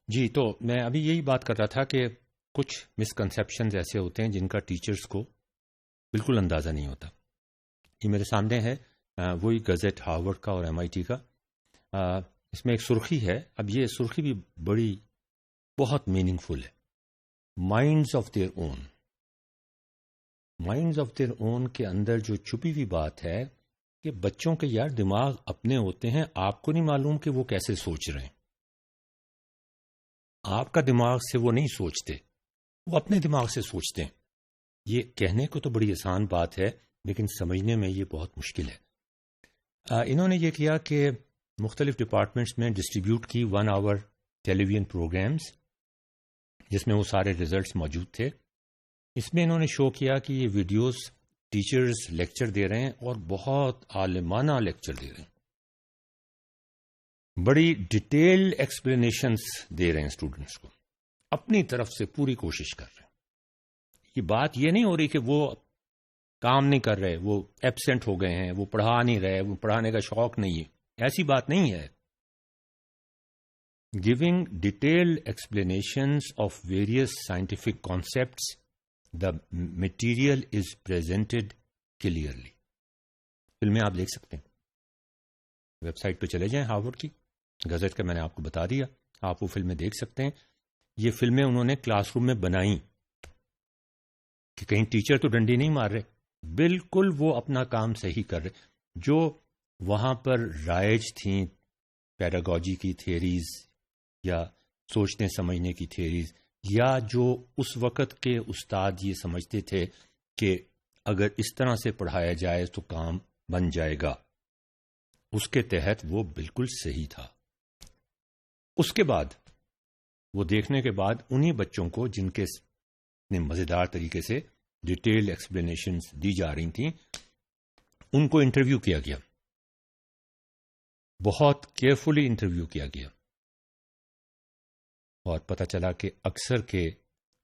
جی، تو میں ابھی یہی بات کر رہا تھا کہ کچھ مسکنسیپشنز ایسے ہوتے ہیں جن کا ٹیچرز کو بالکل اندازہ نہیں ہوتا. یہ میرے سامنے ہے وہی گزٹ ہارورڈ کا اور MIT کا. اس میں ایک سرخی ہے. اب یہ سرخی بھی بہت میننگ فل ہے. Minds of their own. Minds of their own کے اندر جو چھپی ہوئی بات ہے کہ بچوں کے یار دماغ اپنے ہوتے ہیں، آپ کو نہیں معلوم کہ وہ کیسے سوچ رہے ہیں. آپ کا دماغ سے وہ نہیں سوچتے، وہ اپنے دماغ سے سوچتے ہیں. یہ کہنے کو تو بڑی آسان بات ہے لیکن سمجھنے میں یہ بہت مشکل ہے. انہوں نے یہ کیا کہ مختلف ڈپارٹمنٹس میں ڈسٹریبیوٹ کی 1 آور ٹیلی ویژن پروگرامز جس میں وہ سارے ریزلٹس موجود تھے. اس میں انہوں نے شو کیا کہ یہ ویڈیوز ٹیچرز لیکچر دے رہے ہیں اور بہت عالمانہ لیکچر دے رہے ہیں. بڑی ڈیٹیل ایکسپلینیشنز دے رہے ہیں اسٹوڈنٹس کو، اپنی طرف سے پوری کوشش کر رہے ہیں. یہ بات یہ نہیں ہو رہی کہ وہ کام نہیں کر رہے، وہ ایبسینٹ ہو گئے ہیں، وہ پڑھا نہیں رہے، وہ پڑھانے کا شوق نہیں ہے. ایسی بات نہیں ہے. Giving detailed explanations of various scientific concepts, the material is presented clearly. فلمیں آپ دیکھ سکتے ہیں، ویب سائٹ پہ چلے جائیں ہارورڈ کی، گزٹ کا میں نے آپ کو بتا دیا، آپ وہ فلمیں دیکھ سکتے ہیں. یہ فلمیں انہوں نے کلاس روم میں بنائیں کہ کہیں ٹیچر تو ڈنڈی نہیں مار رہے، بالکل وہ اپنا کام صحیح کر رہے. جو وہاں پر رائج تھیں پیڈاگوجی کی تھیریز یا سوچنے سمجھنے کی تھیریز، یا جو اس وقت کے استاد یہ سمجھتے تھے کہ اگر اس طرح سے پڑھایا جائے تو کام بن جائے گا، اس کے تحت وہ بالکل صحیح تھا. اس کے بعد وہ دیکھنے کے بعد انہی بچوں کو جن کے مزیدار طریقے سے ڈیٹیل ایکسپلینیشنز دی جا رہی تھیں، ان کو انٹرویو کیا گیا، بہت کیئرفلی انٹرویو کیا گیا، اور پتہ چلا کہ اکثر کے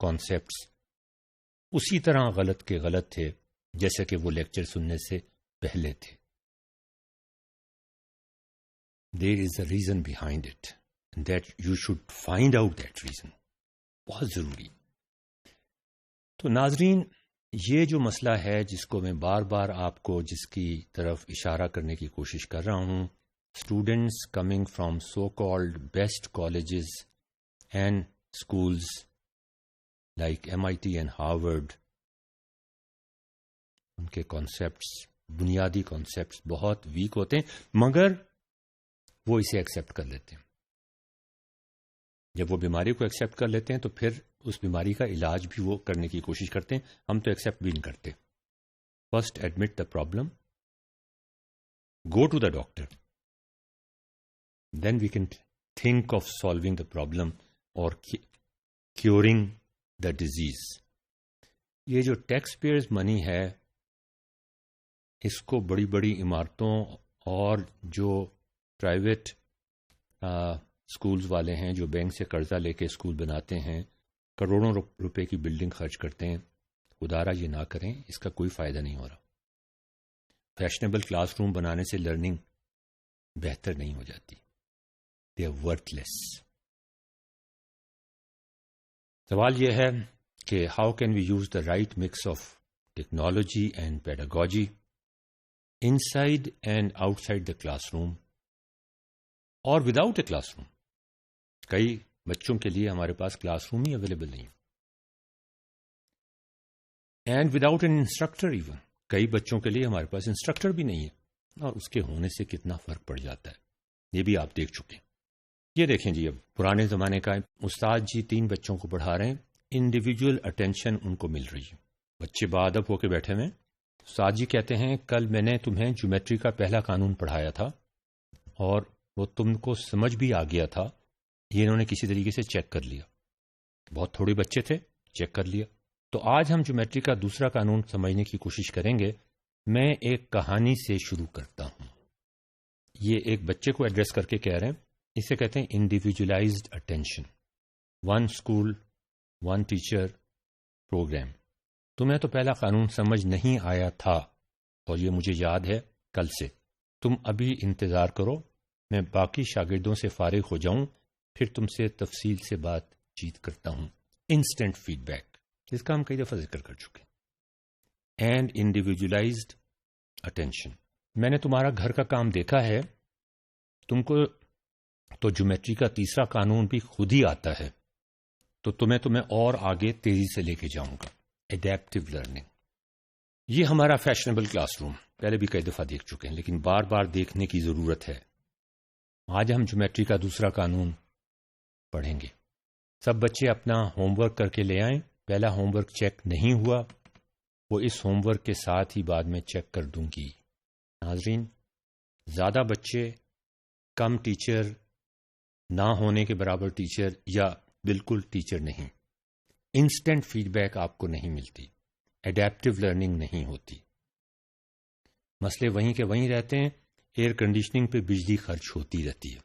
کانسیپٹس اسی طرح غلط کے غلط تھے جیسے کہ وہ لیکچر سننے سے پہلے تھے. There is a reason behind it, and that you should find out that reason. بہت ضروری. تو ناظرین، یہ جو مسئلہ ہے جس کو میں بار بار آپ کو جس کی طرف اشارہ کرنے کی کوشش کر رہا ہوں، students coming from so called best colleges and schools like MIT and Harvard, ان کے کانسیپٹس، بنیادی کانسیپٹس بہت ویک ہوتے ہیں، مگر وہ اسے ایکسیپٹ کر لیتے ہیں. جب وہ بیماری کو ایکسیپٹ کر لیتے ہیں تو پھر اس بیماری کا علاج بھی وہ کرنے کی کوشش کرتے ہیں. ہم تو ایکسیپٹ بھی نہیں کرتے. First admit the problem, go to the doctor, then we can think of solving the problem اور کیورنگ دا ڈیزیز. یہ جو ٹیکس پیئرز منی ہے، اس کو بڑی بڑی عمارتوں اور جو پرائیویٹ اسکولز والے ہیں جو بینک سے قرضہ لے کے اسکول بناتے ہیں، کروڑوں روپے کی بلڈنگ خرچ کرتے ہیں، خدارا یہ نہ کریں، اس کا کوئی فائدہ نہیں ہو رہا. فیشنیبل کلاس روم بنانے سے لرننگ بہتر نہیں ہو جاتی. They are worthless. سوال یہ ہے کہ how can we use the right mix of technology and pedagogy inside and outside the classroom اور وداؤٹ اے کلاس روم. کئی بچوں کے لیے ہمارے پاس کلاس روم ہی اویلیبل نہیں، and without an instructor even. کئی بچوں کے لیے ہمارے پاس انسٹرکٹر بھی نہیں ہے، اور اس کے ہونے سے کتنا فرق پڑ جاتا ہے یہ بھی آپ دیکھ چکے ہیں. یہ دیکھیں جی، اب پرانے زمانے کا استاد جی 3 بچوں کو پڑھا رہے ہیں، انڈیویجول اٹینشن ان کو مل رہی ہے، بچے باادب ہو کے بیٹھے ہوئے. استاد جی کہتے ہیں کل میں نے تمہیں جیومیٹری کا پہلا قانون پڑھایا تھا اور وہ تم کو سمجھ بھی آ گیا تھا. یہ انہوں نے کسی طریقے سے چیک کر لیا، بہت تھوڑے بچے تھے، چیک کر لیا. تو آج ہم جیومیٹری کا دوسرا قانون سمجھنے کی کوشش کریں گے. میں ایک کہانی سے شروع کرتا ہوں. یہ ایک بچے کو ایڈریس کر کے کہہ رہے ہیں، اسے کہتے ہیں individualised attention. 1 school 1 teacher programme. تمہیں تو پہلا قانون سمجھ نہیں آیا تھا اور یہ مجھے یاد ہے کل سے. تم ابھی انتظار کرو، میں باقی شاگردوں سے فارغ ہو جاؤں، پھر تم سے تفصیل سے بات چیت کرتا ہوں. انسٹنٹ فیڈ بیک، جس کا ہم کئی دفعہ ذکر کر چکے ہیں. And individualized attention. میں نے تمہارا گھر کا کام دیکھا ہے، تم کو تو جیومیٹری کا تیسرا قانون بھی خود ہی آتا ہے، تو تمہیں اور آگے تیزی سے لے کے جاؤں گا. ایڈیپٹیو لرننگ. یہ ہمارا فیشنیبل کلاس روم پہلے بھی کئی دفعہ دیکھ چکے ہیں، لیکن بار بار دیکھنے کی ضرورت ہے. آج ہم جیومیٹری کا دوسرا قانون پڑھیں گے. سب بچے اپنا ہوم ورک کر کے لے آئیں. پہلا ہوم ورک چیک نہیں ہوا، وہ اس ہوم ورک کے ساتھ ہی بعد میں چیک کر دوں گی. ناظرین، زیادہ بچے، کم ٹیچر، نہ ہونے کے برابر ٹیچر یا بالکل ٹیچر نہیں. انسٹنٹ فیڈ بیک آپ کو نہیں ملتی، ایڈیپٹیو لرننگ نہیں ہوتی. مسئلے وہیں کے وہیں رہتے ہیں. ایئر کنڈیشننگ پہ بجلی خرچ ہوتی رہتی ہے،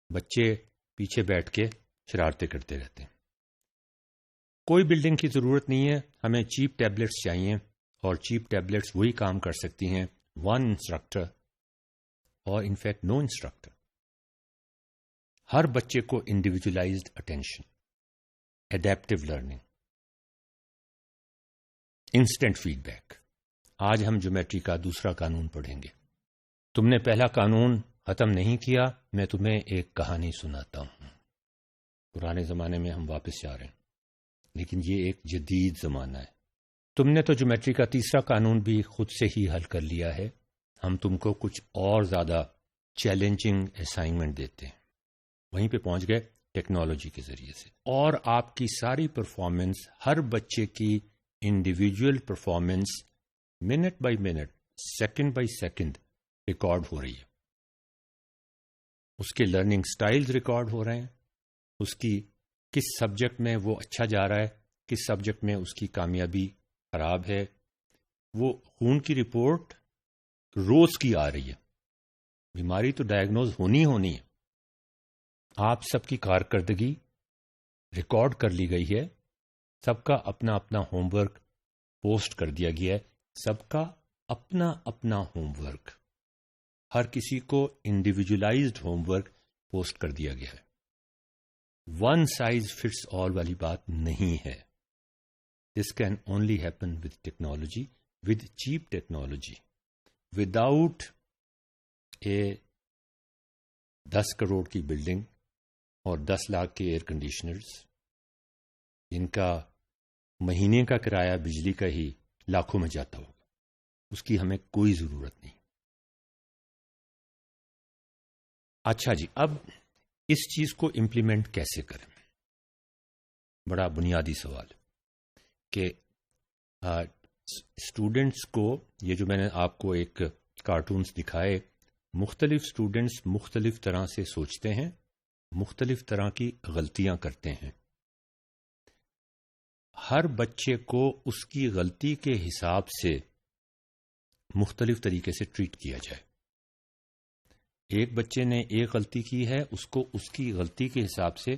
بچے پیچھے بیٹھ کے شرارتیں کرتے رہتے ہیں. کوئی بلڈنگ کی ضرورت نہیں ہے، ہمیں چیپ ٹیبلٹس چاہیے، اور چیپ ٹیبلٹس وہی کام کر سکتی ہیں ون انسٹرکٹر اور انفیکٹ نو انسٹرکٹر. ہر بچے کو individualized attention, adaptive learning, instant feedback. آج ہم جیومیٹری کا دوسرا قانون پڑھیں گے. تم نے پہلا قانون ختم نہیں کیا، میں تمہیں ایک کہانی سناتا ہوں. پرانے زمانے میں ہم واپس جا رہے ہیں، لیکن یہ ایک جدید زمانہ ہے. تم نے تو جیومیٹری کا تیسرا قانون بھی خود سے ہی حل کر لیا ہے. ہم تم کو کچھ اور زیادہ چیلنجنگ اسائنمنٹ دیتے ہیں. وہیں پہ پہنچ گئے ٹیکنالوجی کے ذریعے سے، اور آپ کی ساری پرفارمنس، ہر بچے کی individual performance minute by minute, second by second record ہو رہی ہے. اس کے لرننگ سٹائلز ریکارڈ ہو رہے ہیں، اس کی کس سبجیکٹ میں وہ اچھا جا رہا ہے، کس سبجیکٹ میں اس کی کامیابی خراب ہے. وہ خون کی رپورٹ روز کی آ رہی ہے. بیماری تو ڈائگنوز ہونی ہے. آپ سب کی کارکردگی ریکارڈ کر لی گئی ہے. سب کا اپنا اپنا ہوم ورک پوسٹ کر دیا گیا ہے. سب کا اپنا اپنا ہوم ورک، ہر کسی کو انڈیویجولائزڈ ہوم ورک پوسٹ کر دیا گیا ہے. ون سائز فٹس آل والی بات نہیں ہے. This can only happen with technology, with cheap technology, without a 10 crore کی بلڈنگ اور 10 لاکھ کے ایئر کنڈیشنرز، جن کا مہینے کا کرایہ بجلی کا ہی لاکھوں میں جاتا ہوگا. اس کی ہمیں کوئی ضرورت نہیں. اچھا جی، اب اس چیز کو امپلیمنٹ کیسے کریں؟ بڑا بنیادی سوال کہ اسٹوڈنٹس کو، یہ جو میں نے آپ کو ایک کارٹونز دکھائے، مختلف اسٹوڈنٹس مختلف طرح سے سوچتے ہیں، مختلف طرح کی غلطیاں کرتے ہیں. ہر بچے کو اس کی غلطی کے حساب سے مختلف طریقے سے ٹریٹ کیا جائے. ایک بچے نے ایک غلطی کی ہے، اس کو اس کی غلطی کے حساب سے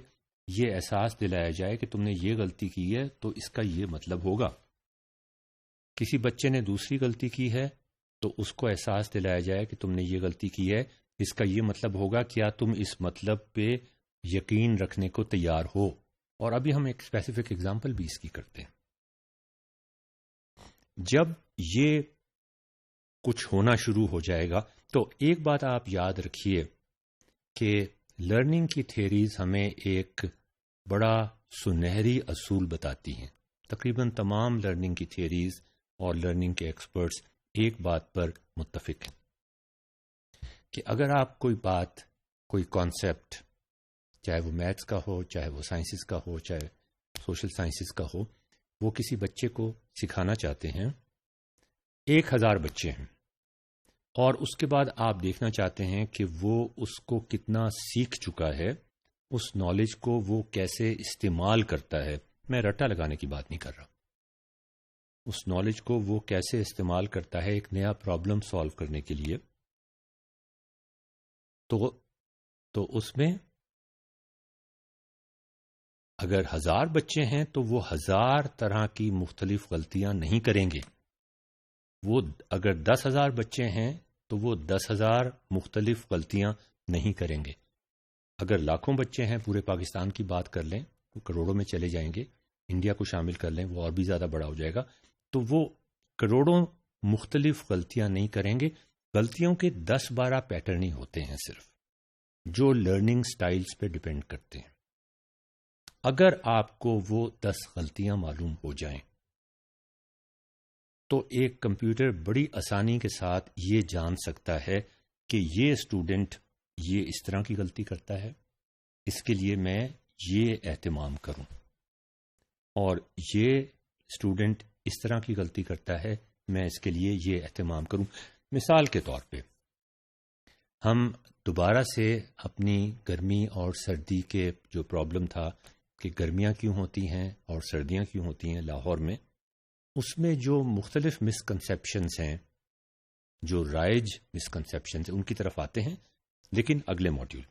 یہ احساس دلایا جائے کہ تم نے یہ غلطی کی ہے تو اس کا یہ مطلب ہوگا. کسی بچے نے دوسری غلطی کی ہے تو اس کو احساس دلایا جائے کہ تم نے یہ غلطی کی ہے، اس کا یہ مطلب ہوگا، کیا تم اس مطلب پہ یقین رکھنے کو تیار ہو. اور ابھی ہم ایک اسپیسیفک ایگزامپل بھی اس کی کرتے ہیں. جب یہ کچھ ہونا شروع ہو جائے گا تو ایک بات آپ یاد رکھیے کہ لرننگ کی تھیریز ہمیں ایک بڑا سنہری اصول بتاتی ہیں. تقریباً تمام لرننگ کی تھیریز اور لرننگ کے ایکسپرٹس ایک بات پر متفق ہیں کہ اگر آپ کوئی بات، کوئی کانسیپٹ، چاہے وہ میتھس کا ہو، چاہے وہ سائنسز کا ہو، چاہے سوشل سائنسز کا ہو، وہ کسی بچے کو سکھانا چاہتے ہیں. 1000 بچے ہیں، اور اس کے بعد آپ دیکھنا چاہتے ہیں کہ وہ اس کو کتنا سیکھ چکا ہے، اس نالج کو وہ کیسے استعمال کرتا ہے. میں رٹا لگانے کی بات نہیں کر رہا. اس نالج کو وہ کیسے استعمال کرتا ہے ایک نیا پرابلم سالو کرنے کے لیے. تو اس میں اگر 1000 بچے ہیں تو وہ 1000 طرح کی مختلف غلطیاں نہیں کریں گے. وہ اگر 10,000 بچے ہیں تو وہ 10,000 مختلف غلطیاں نہیں کریں گے. اگر لاکھوں بچے ہیں پورے پاکستان کی بات کر لیں تو کروڑوں میں چلے جائیں گے، انڈیا کو شامل کر لیں وہ اور بھی زیادہ بڑا ہو جائے گا، تو وہ کروڑوں مختلف غلطیاں نہیں کریں گے. غلطیوں کے 10-12 پیٹرن ہی ہوتے ہیں صرف، جو لرننگ سٹائلز پہ ڈیپینڈ کرتے ہیں. اگر آپ کو وہ 10 غلطیاں معلوم ہو جائیں تو ایک کمپیوٹر بڑی آسانی کے ساتھ یہ جان سکتا ہے کہ یہ اسٹوڈنٹ یہ اس طرح کی غلطی کرتا ہے، اس کے لیے میں یہ اہتمام کروں، اور یہ اسٹوڈنٹ اس طرح کی غلطی کرتا ہے میں اس کے لیے یہ اہتمام کروں. مثال کے طور پہ ہم دوبارہ سے اپنی گرمی اور سردی کے جو پرابلم تھا کہ گرمیاں کیوں ہوتی ہیں اور سردیاں کیوں ہوتی ہیں لاہور میں، اس میں جو مختلف مسکنسیپشنز ہیں، جو رائج مسکنسیپشنز ہیں، ان کی طرف آتے ہیں لیکن اگلے موڈیول.